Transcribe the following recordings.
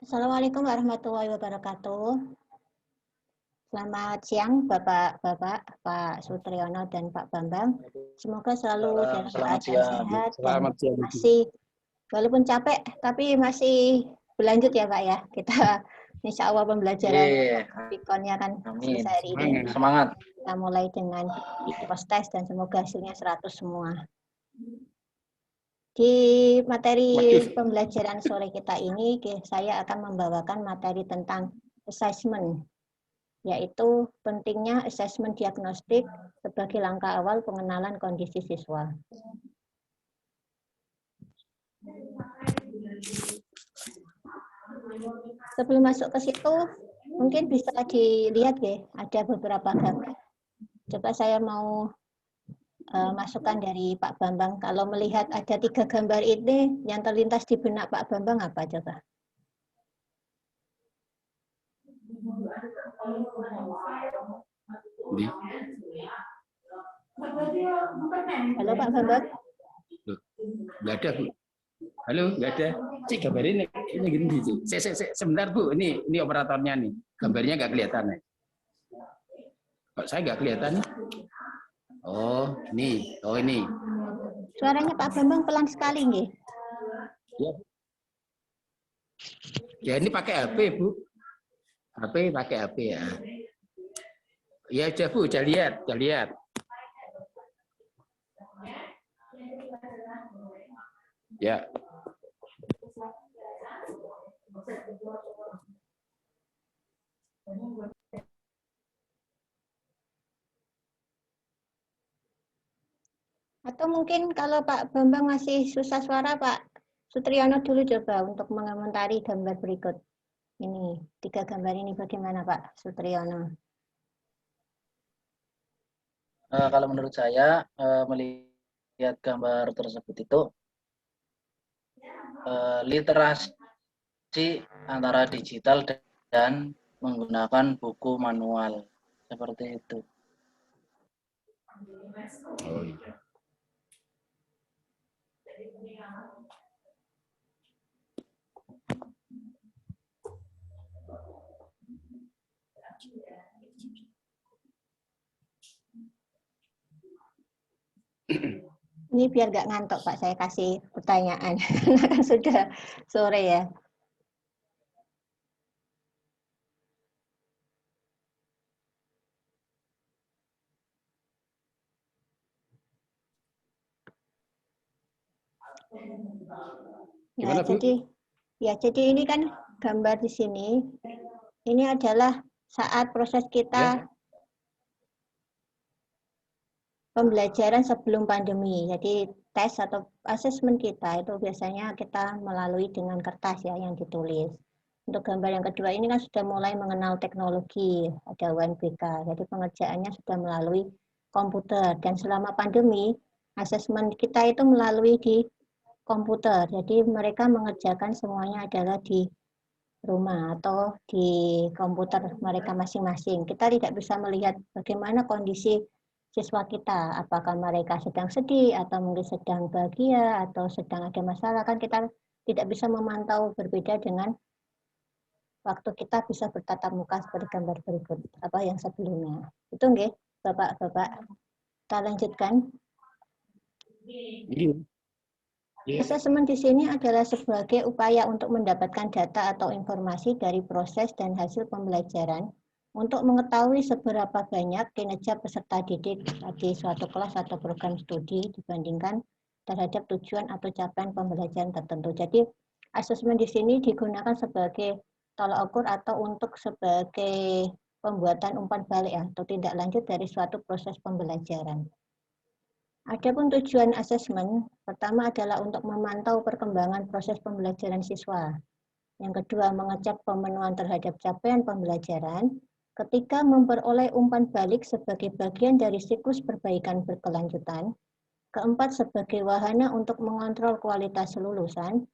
Assalamualaikum warahmatullahi wabarakatuh. Selamat siang Bapak-Bapak, Pak Sutriyono dan Pak Bambang. Semoga selalu dalam Selamat keadaan siang. sehat dan Selamat siang. masih, walaupun capek, tapi masih berlanjut ya Pak ya. Kita insya Allah pembelajaran Pikonnya kan Amin. selesai hari ini. Semangat. Kita mulai dengan post test dan semoga hasilnya 100 semua. Di materi pembelajaran sore kita ini, saya akan membawakan materi tentang assessment, yaitu pentingnya asesmen diagnostik sebagai langkah awal pengenalan kondisi siswa. Sebelum masuk ke situ, mungkin bisa dilihat ya, ada beberapa gambar. Coba saya mau masukan dari Pak Bambang. Kalau melihat ada 3 gambar ini, yang terlintas di benak Pak Bambang apa coba? Halo Pak Bambang. Nggak ada Bu. Halo, nggak ada. Cik gambar ini gini. Sebentar Bu, ini operatornya nih. Gambarnya nggak kelihatan nih. Kok saya nggak kelihatan nih? Oh, ini. Suaranya Pak Bambang pelan sekali nih. Ya ini pakai HP Bu. Pakai HP ya. Ya udah Bu, udah lihat. Ya. Atau mungkin kalau Pak Bambang masih susah suara, Pak Sutriyono dulu coba untuk mengomentari gambar berikut. Ini, 3 gambar ini bagaimana Pak Sutriyono? Kalau menurut saya, melihat gambar tersebut itu, literasi antara digital dan menggunakan buku manual. Seperti itu. Oh iya. Ini biar nggak ngantuk Pak, saya kasih pertanyaan. Kan sudah sore ya. Gimana, Bu? Jadi ini kan gambar di sini. Ini adalah saat proses kita pembelajaran sebelum pandemi. Jadi tes atau asesmen kita itu biasanya kita melalui dengan kertas ya yang ditulis. Untuk gambar yang kedua ini kan sudah mulai mengenal teknologi, ada UNBK. Jadi pengerjaannya sudah melalui komputer dan selama pandemi asesmen kita itu melalui di komputer. Jadi mereka mengerjakan semuanya adalah di rumah atau di komputer mereka masing-masing. Kita tidak bisa melihat bagaimana kondisi siswa kita, apakah mereka sedang sedih atau mungkin sedang bahagia atau sedang ada masalah, kan kita tidak bisa memantau, berbeda dengan waktu kita bisa bertatap muka seperti gambar berikut apa yang sebelumnya. Itu nggih, Bapak-bapak. Kita lanjutkan. Asesmen di sini adalah sebagai upaya untuk mendapatkan data atau informasi dari proses dan hasil pembelajaran untuk mengetahui seberapa banyak kinerja peserta didik di suatu kelas atau program studi dibandingkan terhadap tujuan atau capaian pembelajaran tertentu. Jadi asesmen di sini digunakan sebagai tolak ukur atau untuk sebagai pembuatan umpan balik atau tindak lanjut dari suatu proses pembelajaran. Adapun tujuan asesmen, pertama adalah untuk memantau perkembangan proses pembelajaran siswa. Yang kedua, mengecek pemenuhan terhadap capaian pembelajaran. Ketiga, memperoleh umpan balik sebagai bagian dari siklus perbaikan berkelanjutan. Keempat, sebagai wahana untuk mengontrol kualitas lulusan.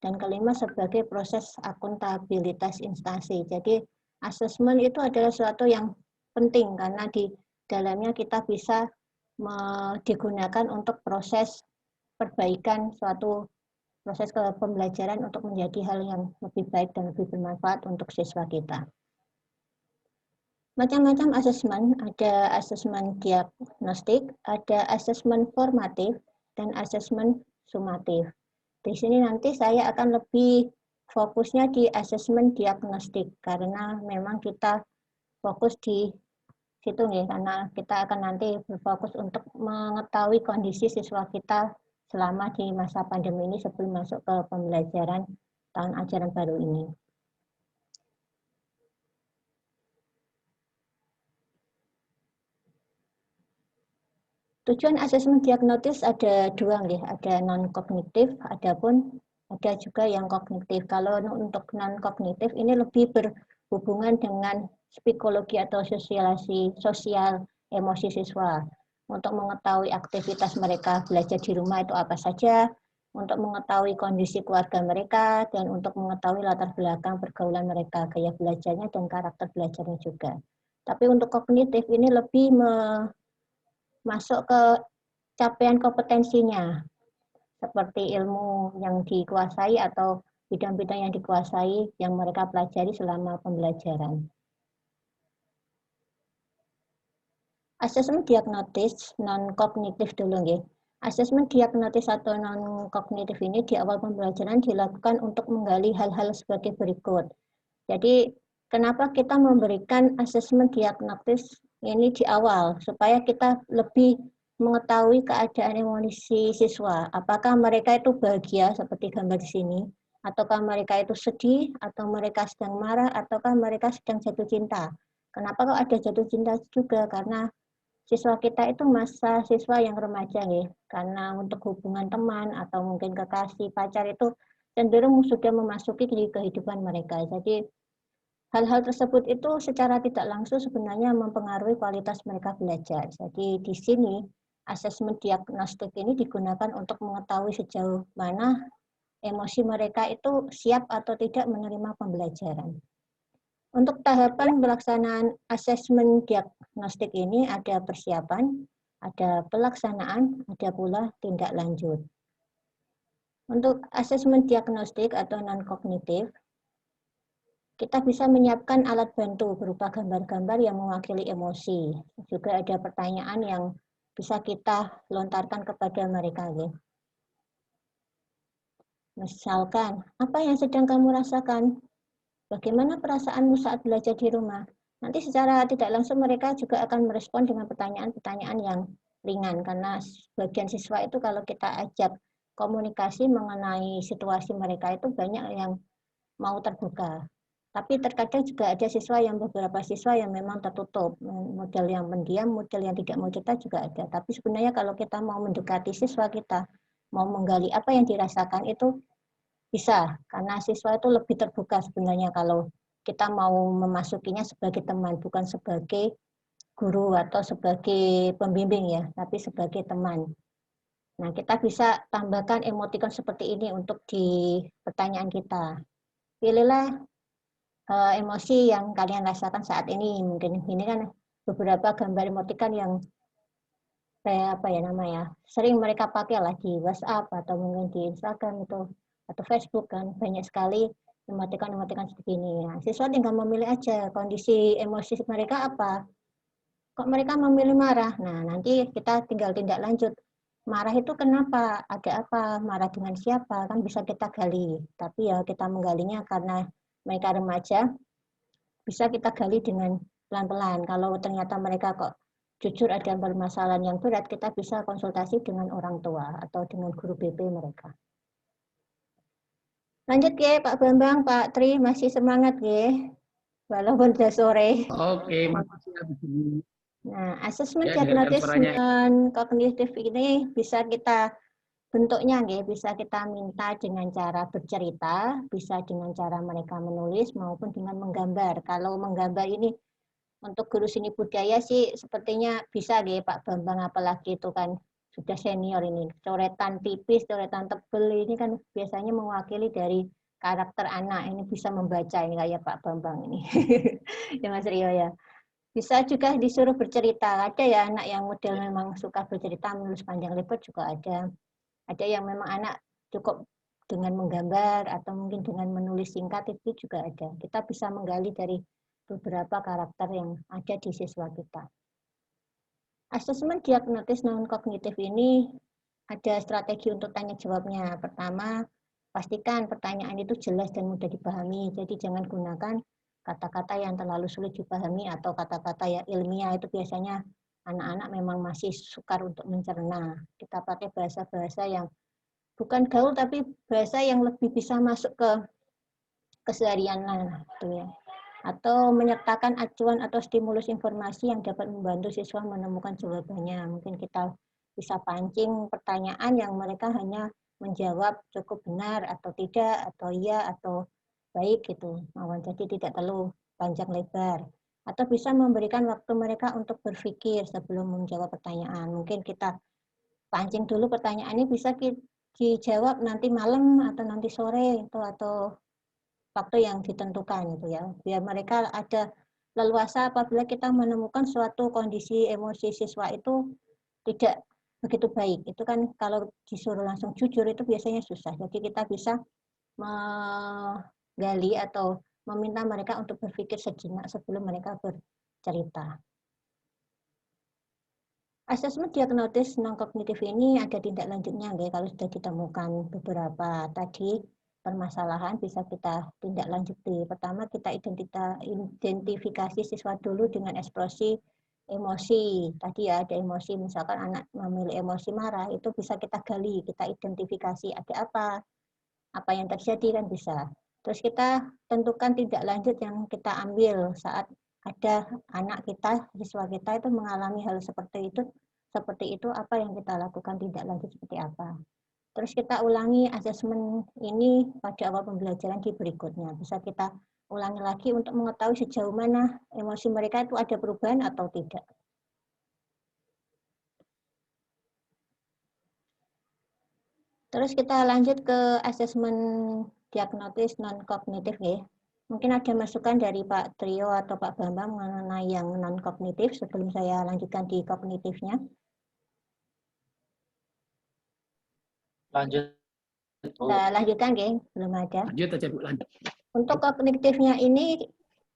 Dan kelima, sebagai proses akuntabilitas instansi. Jadi, asesmen itu adalah sesuatu yang penting karena di dalamnya kita bisa digunakan untuk proses perbaikan suatu proses pembelajaran untuk menjadi hal yang lebih baik dan lebih bermanfaat untuk siswa kita. Macam-macam asesmen, ada asesmen diagnostik, ada asesmen formatif, dan asesmen sumatif. Di sini nanti saya akan lebih fokusnya di asesmen diagnostik, karena memang kita fokus di situ nih, karena kita akan nanti berfokus untuk mengetahui kondisi siswa kita selama di masa pandemi ini sebelum masuk ke pembelajaran tahun ajaran baru ini. Tujuan asesmen diagnosis ada dua nih, ada non-kognitif, ada juga yang kognitif. Kalau untuk non-kognitif ini lebih berhubungan dengan psikologi atau sosial emosi siswa. Untuk mengetahui aktivitas mereka belajar di rumah itu apa saja, untuk mengetahui kondisi keluarga mereka, dan untuk mengetahui latar belakang pergaulan mereka, gaya belajarnya dan karakter belajarnya juga. Tapi untuk kognitif ini lebih masuk ke capaian kompetensinya, seperti ilmu yang dikuasai atau bidang-bidang yang dikuasai yang mereka pelajari selama pembelajaran. Asesmen diagnosis non-kognitif dulu nggih. Asesmen diagnosis atau non-kognitif ini di awal pembelajaran dilakukan untuk menggali hal-hal sebagai berikut. Jadi kenapa kita memberikan asesmen diagnosis ini di awal, supaya kita lebih mengetahui keadaan emosi siswa. Apakah mereka itu bahagia seperti gambar di sini, ataukah mereka itu sedih, atau mereka sedang marah, ataukah mereka sedang jatuh cinta. Kenapa kok ada jatuh cinta juga? Karena siswa kita itu masa siswa yang remaja nih, karena untuk hubungan teman atau mungkin kekasih, pacar itu cenderung sudah memasuki di kehidupan mereka. Jadi hal-hal tersebut itu secara tidak langsung sebenarnya mempengaruhi kualitas mereka belajar. Jadi di sini asesmen diagnostik ini digunakan untuk mengetahui sejauh mana emosi mereka itu siap atau tidak menerima pembelajaran. Untuk tahapan pelaksanaan asesmen diagnostik ini ada persiapan, ada pelaksanaan, ada pula tindak lanjut. Untuk asesmen diagnostik atau non-kognitif, kita bisa menyiapkan alat bantu berupa gambar-gambar yang mewakili emosi. Juga ada pertanyaan yang bisa kita lontarkan kepada mereka. Misalkan, apa yang sedang kamu rasakan? Bagaimana perasaanmu saat belajar di rumah? Nanti secara tidak langsung mereka juga akan merespon dengan pertanyaan-pertanyaan yang ringan, karena sebagian siswa itu kalau kita ajak komunikasi mengenai situasi mereka itu banyak yang mau terbuka. Tapi terkadang juga ada beberapa siswa yang memang tertutup, model yang pendiam, model yang tidak mau cerita juga ada. Tapi sebenarnya kalau kita mau mendekati siswa kita, mau menggali apa yang dirasakan itu bisa, karena siswa itu lebih terbuka sebenarnya kalau kita mau memasukinya sebagai teman, bukan sebagai guru atau sebagai pembimbing ya, tapi sebagai teman. Nah, kita bisa tambahkan emotikon seperti ini untuk di pertanyaan kita. Pilihlah emosi yang kalian rasakan saat ini. Mungkin ini kan beberapa gambar emotikon yang sering mereka pakai lah di WhatsApp atau mungkin di Instagram itu atau Facebook kan, banyak sekali emotikon seperti ini. Nah, siswa tinggal memilih aja kondisi emosi mereka apa. Kok mereka memilih marah? Nah, nanti kita tinggal tindak lanjut. Marah itu kenapa? Ada apa? Marah dengan siapa? Kan bisa kita gali. Tapi ya kita menggalinya karena mereka remaja, bisa kita gali dengan pelan-pelan. Kalau ternyata mereka kok jujur ada permasalahan yang berat, kita bisa konsultasi dengan orang tua atau dengan guru BP mereka. Lanjut ya Pak Bambang, Pak Tri, masih semangat ya, walaupun sudah sore. Oke, makasih. Nah, asesmen diagnosis non-kognitif ini bisa kita bentuknya bisa kita minta dengan cara bercerita, bisa dengan cara mereka menulis maupun dengan menggambar. Kalau menggambar ini untuk guru seni budaya sih sepertinya bisa Pak Bambang, apalagi itu kan sudah senior ini. Coretan tipis, coretan tebel ini kan biasanya mewakili dari karakter anak. Ini bisa membaca ini kayak Pak Bambang ini. Ya Mas Rio ya. Bisa juga disuruh bercerita. Ada ya anak yang model memang suka bercerita, menulis panjang lebar juga ada. Ada yang memang anak cukup dengan menggambar atau mungkin dengan menulis singkat itu juga ada. Kita bisa menggali dari beberapa karakter yang ada di siswa kita. Asesmen diagnosis non-kognitif ini ada strategi untuk tanya jawabnya. Pertama, pastikan pertanyaan itu jelas dan mudah dipahami. Jadi jangan gunakan kata-kata yang terlalu sulit dipahami atau kata-kata yang ilmiah. Itu biasanya anak-anak memang masih sukar untuk mencerna. Kita pakai bahasa-bahasa yang bukan gaul tapi bahasa yang lebih bisa masuk ke keseharian lah, gitu ya. Atau menyertakan acuan atau stimulus informasi yang dapat membantu siswa menemukan jawabannya. Mungkin kita bisa pancing pertanyaan yang mereka hanya menjawab cukup benar atau tidak, atau iya atau baik gitu. Jadi tidak terlalu panjang lebar. Atau bisa memberikan waktu mereka untuk berpikir sebelum menjawab pertanyaan. Mungkin kita pancing dulu pertanyaan ini bisa dijawab nanti malam atau nanti sore atau waktu yang ditentukan gitu ya. Biar mereka ada leluasa apabila kita menemukan suatu kondisi emosi siswa itu tidak begitu baik. Itu kan kalau disuruh langsung jujur itu biasanya susah. Jadi kita bisa menggali atau meminta mereka untuk berpikir sejenak sebelum mereka bercerita. Asesmen diagnosis non-kognitif ini ada tindak lanjutnya, kalau sudah ditemukan beberapa tadi permasalahan bisa kita tindak lanjuti. Pertama kita identifikasi siswa dulu dengan ekspresi emosi. Tadi ya ada emosi, misalkan anak memiliki emosi marah, itu bisa kita gali, kita identifikasi ada apa yang terjadi kan bisa. Terus kita tentukan tindak lanjut yang kita ambil saat ada anak kita, siswa kita itu mengalami hal seperti itu apa yang kita lakukan tindak lanjut seperti apa. Terus kita ulangi asesmen ini pada awal pembelajaran di berikutnya. Bisa kita ulangi lagi untuk mengetahui sejauh mana emosi mereka itu ada perubahan atau tidak. Terus kita lanjut ke asesmen diagnosis non-kognitif ya. Mungkin ada masukan dari Pak Trio atau Pak Bambang mengenai yang non-kognitif sebelum saya lanjutkan di kognitifnya. Lanjut. Kita lanjutkan, geng. Belum ada. Lanjut aja, Bu. Lanjut. Untuk kognitifnya ini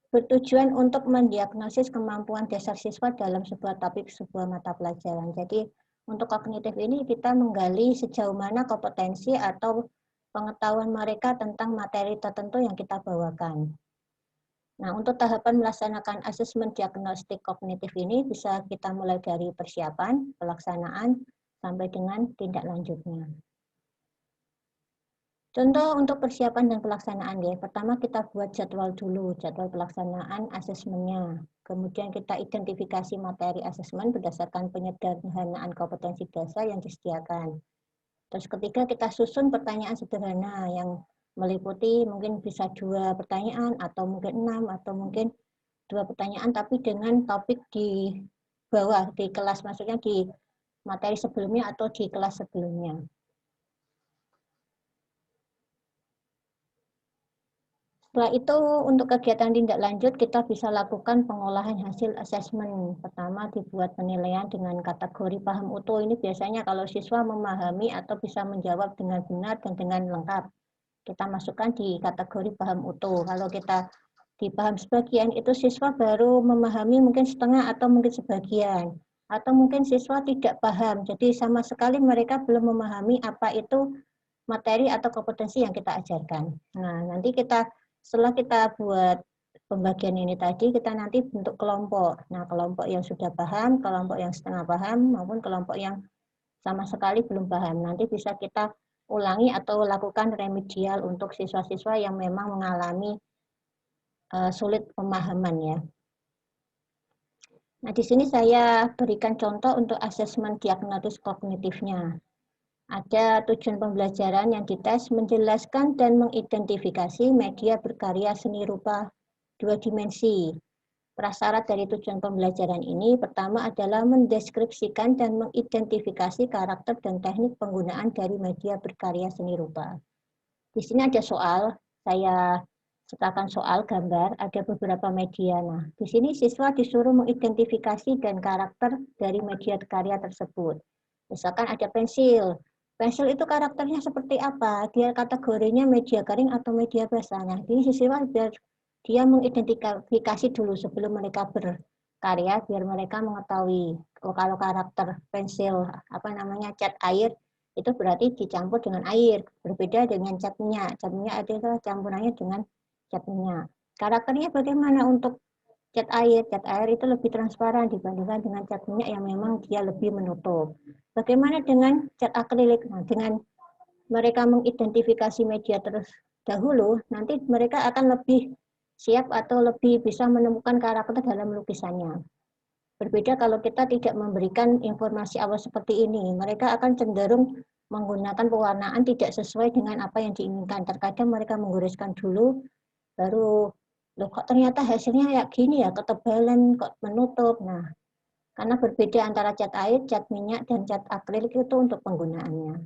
bertujuan untuk mendiagnosis kemampuan dasar siswa dalam sebuah topik, sebuah mata pelajaran. Jadi untuk kognitif ini kita menggali sejauh mana kompetensi atau pengetahuan mereka tentang materi tertentu yang kita bawakan. Nah, untuk tahapan melaksanakan asesmen diagnostik kognitif ini bisa kita mulai dari persiapan, pelaksanaan, sampai dengan tindak lanjutnya. Contoh untuk persiapan dan pelaksanaan ya. Pertama kita buat jadwal dulu, jadwal pelaksanaan asesmennya. Kemudian kita identifikasi materi asesmen berdasarkan penyederhanaan kompetensi dasar yang disediakan. Terus ketiga kita susun pertanyaan sederhana yang meliputi mungkin bisa 2 pertanyaan atau mungkin 6 atau mungkin 2 pertanyaan tapi dengan topik di bawah di kelas, maksudnya di materi sebelumnya atau di kelas sebelumnya. Setelah itu untuk kegiatan tindak lanjut kita bisa lakukan pengolahan hasil asesmen. Pertama dibuat penilaian dengan kategori paham utuh. Ini biasanya kalau siswa memahami atau bisa menjawab dengan benar dan dengan lengkap. Kita masukkan di kategori paham utuh. Kalau kita di paham sebagian itu siswa baru memahami mungkin setengah atau mungkin sebagian. Atau mungkin siswa tidak paham. Jadi sama sekali mereka belum memahami apa itu materi atau kompetensi yang kita ajarkan. Nah, nanti setelah kita buat pembagian ini tadi, kita nanti bentuk kelompok. Nah, kelompok yang sudah paham, kelompok yang setengah paham, maupun kelompok yang sama sekali belum paham. Nanti bisa kita ulangi atau lakukan remedial untuk siswa-siswa yang memang mengalami sulit pemahaman ya. Nah, di sini saya berikan contoh untuk asesmen diagnosis kognitifnya. Ada tujuan pembelajaran yang dites menjelaskan dan mengidentifikasi media berkarya seni rupa 2 dimensi. Prasyarat dari tujuan pembelajaran ini pertama adalah mendeskripsikan dan mengidentifikasi karakter dan teknik penggunaan dari media berkarya seni rupa. Di sini ada soal, saya sertakan soal gambar, ada beberapa media. Nah, di sini siswa disuruh mengidentifikasi dan karakter dari media karya tersebut. Misalkan ada pensil. Pensil itu karakternya seperti apa? Dia kategorinya media garing atau media basah. Nah, ini siswa biar dia mengidentifikasi dulu sebelum mereka berkarya, biar mereka mengetahui kalau karakter pensil apa namanya cat air itu berarti dicampur dengan air, berbeda dengan cat minyak. Cat minyak adalah campurannya dengan cat minyak. Karakternya bagaimana untuk cat air? Cat air itu lebih transparan dibandingkan dengan cat minyak yang memang dia lebih menutup. Bagaimana dengan cat akrilik? Nah, dengan mereka mengidentifikasi media terus dahulu, nanti mereka akan lebih siap atau lebih bisa menemukan karakter dalam lukisannya. Berbeda kalau kita tidak memberikan informasi awal seperti ini, mereka akan cenderung menggunakan pewarnaan tidak sesuai dengan apa yang diinginkan. Terkadang mereka menggoreskan dulu, baru loh kok ternyata hasilnya kayak gini ya, ketebalan kok menutup. Nah, karena berbeda antara cat air, cat minyak, dan cat akrilik itu untuk penggunaannya.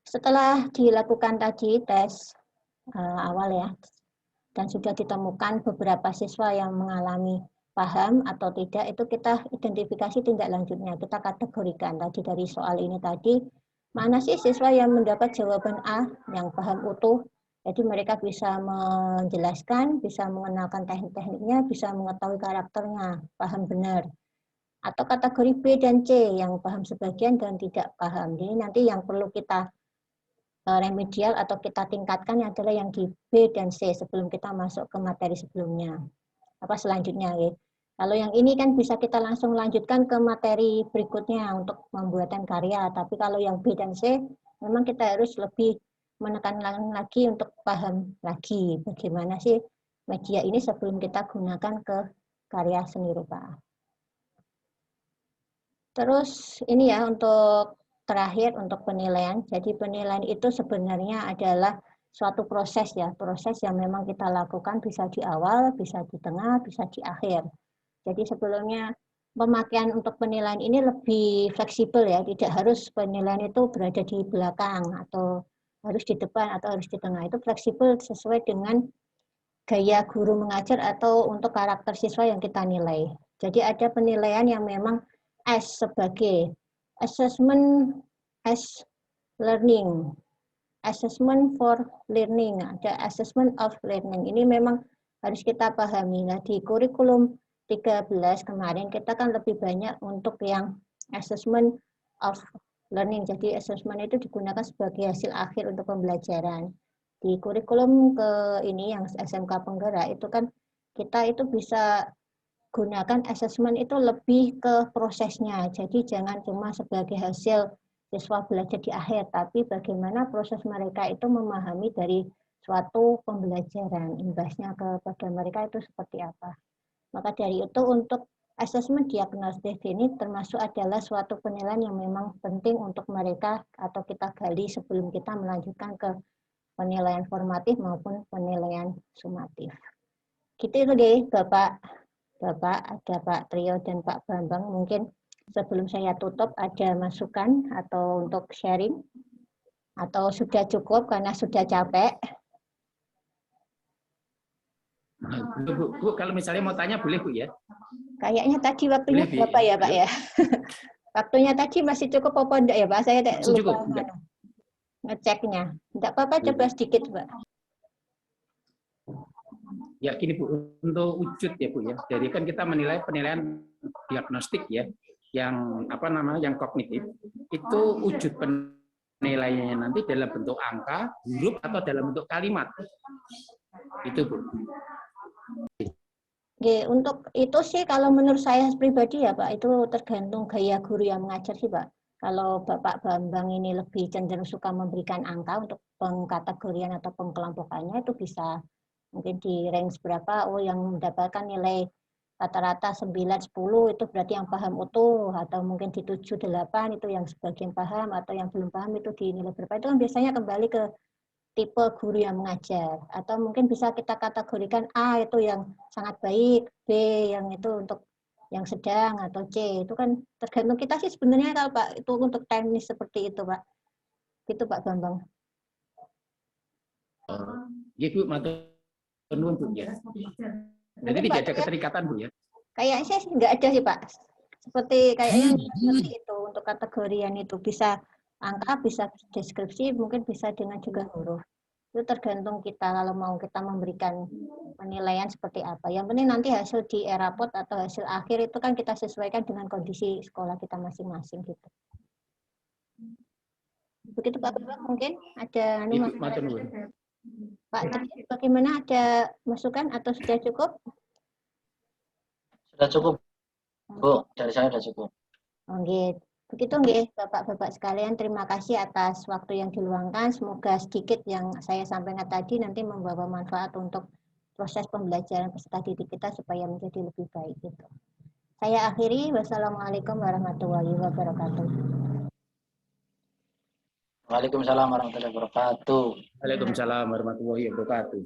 Setelah dilakukan tadi tes awal ya, dan sudah ditemukan beberapa siswa yang mengalami paham atau tidak, itu kita identifikasi tindak lanjutnya, kita kategorikan. Tadi dari soal ini tadi, mana sih siswa yang mendapat jawaban A yang paham utuh, jadi mereka bisa menjelaskan, bisa mengenalkan teknik-tekniknya, bisa mengetahui karakternya, paham benar. Atau kategori B dan C yang paham sebagian dan tidak paham. Jadi nanti yang perlu kita remedial atau kita tingkatkan adalah yang di B dan C sebelum kita masuk ke materi sebelumnya. Apa selanjutnya ya? Kalau yang ini kan bisa kita langsung lanjutkan ke materi berikutnya untuk pembuatan karya. Tapi kalau yang B dan C memang kita harus lebih menekan lagi untuk paham lagi bagaimana sih media ini sebelum kita gunakan ke karya seni rupa. Terus ini ya untuk terakhir untuk penilaian. Jadi penilaian itu sebenarnya adalah suatu proses ya, proses yang memang kita lakukan bisa di awal, bisa di tengah, bisa di akhir. Jadi sebelumnya pemakaian untuk penilaian ini lebih fleksibel ya, tidak harus penilaian itu berada di belakang atau harus di depan atau harus di tengah. Itu fleksibel sesuai dengan gaya guru mengajar atau untuk karakter siswa yang kita nilai. Jadi ada penilaian yang memang S sebagai assessment as learning, assessment for learning, ada assessment of learning. Ini memang harus kita pahami. Nah, di kurikulum 13 kemarin kita kan lebih banyak untuk yang assessment of learning. Jadi assessment itu digunakan sebagai hasil akhir untuk pembelajaran. Di kurikulum ke ini yang SMK Penggerak itu kan kita itu bisa gunakan assessment itu lebih ke prosesnya. Jadi jangan cuma sebagai hasil siswa belajar di akhir, tapi bagaimana proses mereka itu memahami dari suatu pembelajaran, imbasnya kepada mereka itu seperti apa. Maka dari itu untuk asesmen diagnostik ini termasuk adalah suatu penilaian yang memang penting untuk mereka atau kita gali sebelum kita melanjutkan ke penilaian formatif maupun penilaian sumatif. Gitu deh Bapak, ada Pak Trio dan Pak Bambang. Mungkin sebelum saya tutup ada masukan atau untuk sharing atau sudah cukup karena sudah capek. Bu, kalau misalnya mau tanya boleh Bu ya? Kayaknya tadi waktunya Boleh, berapa ya Pak ya? Waktunya tadi masih cukup apa enggak ya Pak? Saya lupa ngeceknya. Enggak apa-apa, coba sedikit Pak. Ya gini Bu, untuk wujud ya Bu ya. Jadi kan kita menilai penilaian diagnostik ya, yang apa namanya, yang kognitif, itu wujud penilaiannya nanti dalam bentuk angka, huruf atau dalam bentuk kalimat. Itu Bu. Oke, untuk itu sih kalau menurut saya pribadi ya Pak, itu tergantung gaya guru yang mengajar sih Pak. Kalau Bapak Bambang ini lebih cenderung suka memberikan angka untuk pengkategorian atau pengkelompokannya, itu bisa mungkin di range berapa, oh yang mendapatkan nilai rata-rata 9, 10 itu berarti yang paham utuh, atau mungkin di 7, 8 itu yang sebagian paham, atau yang belum paham itu di nilai berapa. Itu kan biasanya kembali ke tipe guru yang mengajar, atau mungkin bisa kita kategorikan A itu yang sangat baik, B yang itu untuk yang sedang, atau C itu kan tergantung kita sih sebenarnya kalau Pak itu untuk teknis seperti itu Pak. Itu Pak Bambang. Ya Bu, matur nuwun Bu ya. Jadi tidak ada keterikatan Bu ya? Kayaknya sih nggak ada sih Pak. seperti kayaknya seperti itu untuk kategorian itu bisa angka, bisa deskripsi, mungkin bisa dengan juga huruf. Itu tergantung kita kalau mau kita memberikan penilaian seperti apa. Yang penting nanti hasil di rapot atau hasil akhir itu kan kita sesuaikan dengan kondisi sekolah kita masing-masing gitu. Begitu Pak Bapak, mungkin ada Ibu matur nuwun. Pak Tri, bagaimana, ada masukan atau sudah cukup? Sudah cukup, Bu. Dari saya sudah cukup. Oke, begitu nggih Bapak-bapak sekalian, terima kasih atas waktu yang diluangkan. Semoga sedikit yang saya sampaikan tadi nanti membawa manfaat untuk proses pembelajaran peserta didik kita supaya menjadi lebih baik gitu. Saya akhiri, wassalamualaikum warahmatullahi wabarakatuh. Waalaikumsalam warahmatullahi wabarakatuh. Waalaikumsalam warahmatullahi wabarakatuh.